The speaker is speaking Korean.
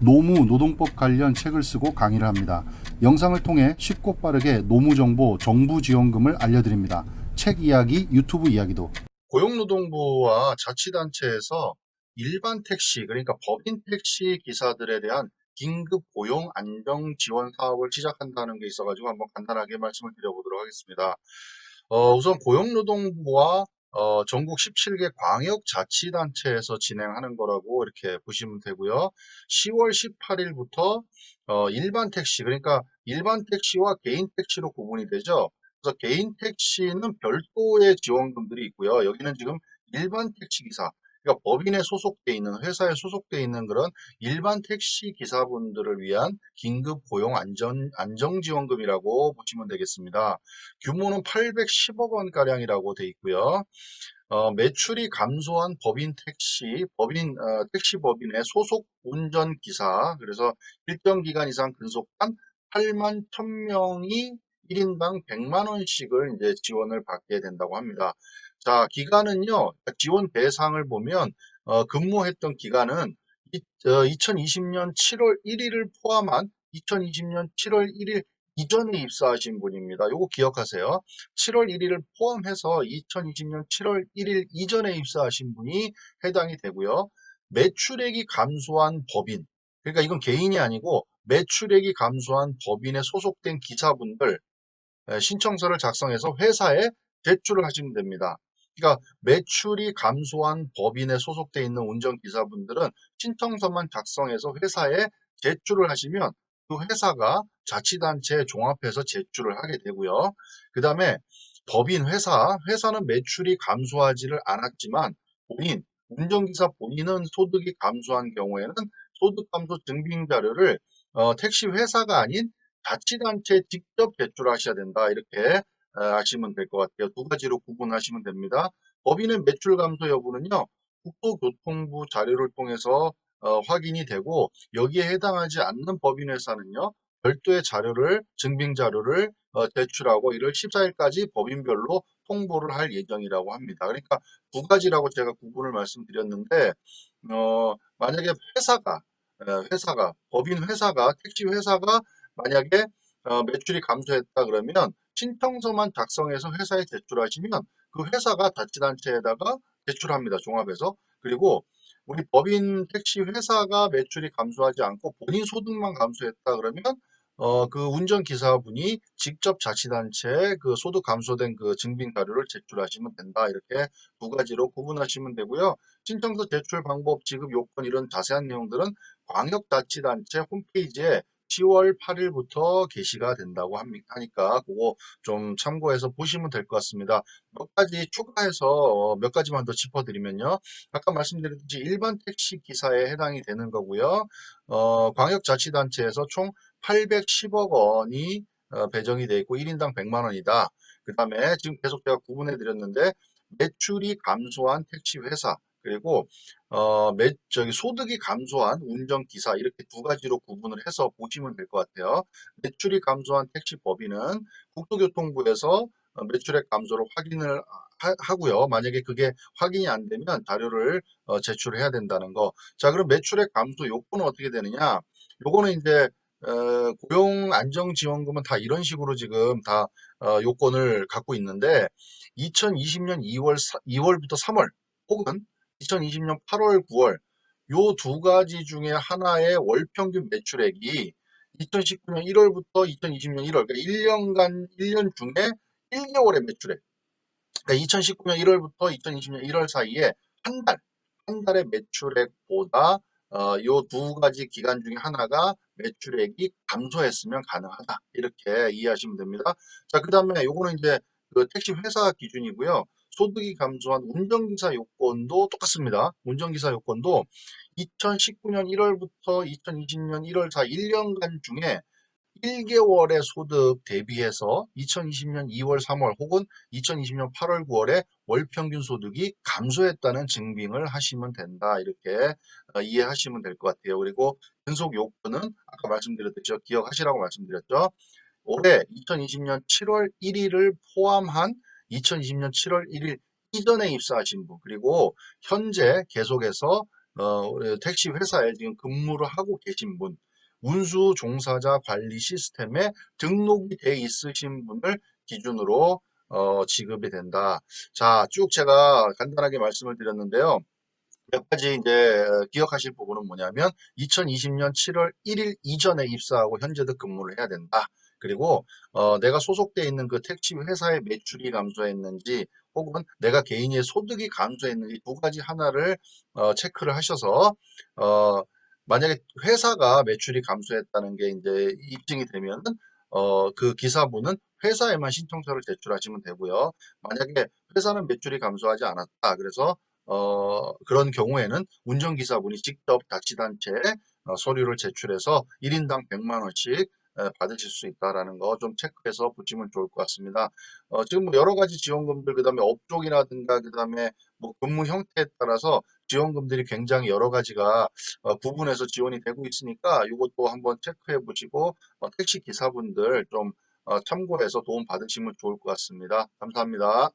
노무 노동법 관련 책을 쓰고 강의를 합니다. 영상을 통해 쉽고 빠르게 노무정보, 정부지원금을 알려드립니다. 책 이야기, 유튜브 이야기도. 고용노동부와 자치단체에서 일반 택시, 그러니까 법인 택시 기사들에 대한 긴급 고용 안정 지원 사업을 시작한다는 게 있어가지고 한번 간단하게 말씀을 드려보도록 하겠습니다. 우선 고용노동부와 전국 17개 광역자치단체에서 진행하는 거라고 이렇게 보시면 되고요. 10월 18일부터 일반 택시, 그러니까 일반 택시와 개인 택시로 구분이 되죠. 그래서 개인 택시는 별도의 지원금들이 있고요. 여기는 지금 일반 택시 기사, 그러니까 법인에 소속돼 있는, 회사에 소속돼 있는 그런 일반 택시 기사분들을 위한 긴급 고용 안정지원금이라고 보시면 되겠습니다. 규모는 810억 원가량이라고 돼 있고요. 매출이 감소한 법인 택시, 택시 법인의 소속 운전기사, 그래서 일정 기간 이상 근속한 8만 1000명이 1인당 100만 원씩을 이제 지원을 받게 된다고 합니다. 자, 기간은요, 지원 대상을 보면, 근무했던 기간은 2020년 7월 1일을 포함한 2020년 7월 1일 이전에 입사하신 분입니다. 요거 기억하세요. 7월 1일을 포함해서 2020년 7월 1일 이전에 입사하신 분이 해당이 되고요. 매출액이 감소한 법인, 그러니까 이건 개인이 아니고 매출액이 감소한 법인에 소속된 기사분들 신청서를 작성해서 회사에 제출을 하시면 됩니다. 그러니까 매출이 감소한 법인에 소속돼 있는 운전기사분들은 신청서만 작성해서 회사에 제출을 하시면 그 회사가 자치단체에 종합해서 제출을 하게 되고요. 그 다음에 법인 회사는 매출이 감소하지를 않았지만 운전기사 본인은 소득이 감소한 경우에는 소득감소 증빙자료를 택시 회사가 아닌 자치단체에 직접 제출하셔야 된다. 이렇게 아시면 될 것 같아요. 두 가지로 구분하시면 됩니다. 법인의 매출 감소 여부는요. 국토교통부 자료를 통해서 확인이 되고 여기에 해당하지 않는 법인 회사는요. 별도의 증빙 자료를 제출하고 1월 14일까지 법인별로 통보를 할 예정이라고 합니다. 그러니까 두 가지라고 제가 구분을 말씀드렸는데 만약에 법인 회사가 택시 회사가 만약에 매출이 감소했다 그러면 신청서만 작성해서 회사에 제출하시면 그 회사가 자치단체에다가 제출합니다. 종합해서. 그리고 우리 법인 택시 회사가 매출이 감소하지 않고 본인 소득만 감소했다 그러면 그 운전기사분이 직접 자치단체에 그 소득 감소된 그 증빙 자료를 제출하시면 된다. 이렇게 두 가지로 구분하시면 되고요. 신청서 제출 방법, 지급 요건 이런 자세한 내용들은 광역자치단체 홈페이지에 10월 8일부터 게시가 된다고 하니까 그거 좀 참고해서 보시면 될 것 같습니다. 몇 가지 추가해서 몇 가지만 더 짚어드리면요. 아까 말씀드렸듯이 일반 택시 기사에 해당이 되는 거고요. 광역자치단체에서 총 810억 원이 배정이 되어 있고 1인당 100만 원이다. 그 다음에 지금 계속 제가 구분해 드렸는데 매출이 감소한 택시 회사 그리고 소득이 감소한 운전기사 이렇게 두 가지로 구분을 해서 보시면 될 것 같아요. 매출이 감소한 택시 법인은 국토교통부에서 매출액 감소를 확인을 하고요. 만약에 그게 확인이 안 되면 자료를 제출해야 된다는 거. 자, 그럼 매출액 감소 요건은 어떻게 되느냐? 요거는 이제 고용 안정지원금은 다 이런 식으로 지금 다 요건을 갖고 있는데 2020년 2월부터 3월 혹은 2020년 8월, 9월 요 두 가지 중에 하나의 월 평균 매출액이 2019년 1월부터 2020년 1월, 그러니까 1년 중에 1개월의 매출액, 그러니까 2019년 1월부터 2020년 1월 사이에 한 달, 한 달의 매출액보다 요 두 가지 기간 중에 하나가 매출액이 감소했으면 가능하다. 이렇게 이해하시면 됩니다. 자, 그 다음에 요거는 이제 그 택시 회사 기준이고요. 소득이 감소한 운전기사 요건도 똑같습니다. 운전기사 요건도 2019년 1월부터 2020년 1월 사이 1년간 중에 1개월의 소득 대비해서 2020년 2월, 3월 혹은 2020년 8월, 9월에 월 평균 소득이 감소했다는 증빙을 하시면 된다. 이렇게 이해하시면 될 것 같아요. 그리고 근속 요건은 아까 말씀드렸듯이 기억하시라고 말씀드렸죠. 올해 2020년 7월 1일을 포함한 2020년 7월 1일 이전에 입사하신 분 그리고 현재 계속해서 우리 택시 회사에 지금 근무를 하고 계신 분, 운수 종사자 관리 시스템에 등록이 돼 있으신 분을 기준으로 지급이 된다. 자, 쭉 제가 간단하게 말씀을 드렸는데요. 몇 가지 이제 기억하실 부분은 뭐냐면 2020년 7월 1일 이전에 입사하고 현재도 근무를 해야 된다. 그리고 내가 소속돼 있는 그 택시 회사의 매출이 감소했는지 혹은 내가 개인의 소득이 감소했는지 두 가지 하나를 체크를 하셔서 어, 만약에 회사가 매출이 감소했다는 게 이제 입증이 되면은 그 기사분은 회사에만 신청서를 제출하시면 되고요. 만약에 회사는 매출이 감소하지 않았다. 그래서 그런 경우에는 운전기사분이 직접 자치단체에 서류를 제출해서 1인당 100만 원씩 받으실 수 있다라는 거 좀 체크해서 보시면 좋을 것 같습니다. 지금 뭐 여러 가지 지원금들, 그 다음에 업종이라든가, 그 다음에 뭐 근무 형태에 따라서 지원금들이 굉장히 여러 가지가 구분해서 지원이 되고 있으니까 이것도 한번 체크해 보시고 택시 기사분들 좀 참고해서 도움 받으시면 좋을 것 같습니다. 감사합니다.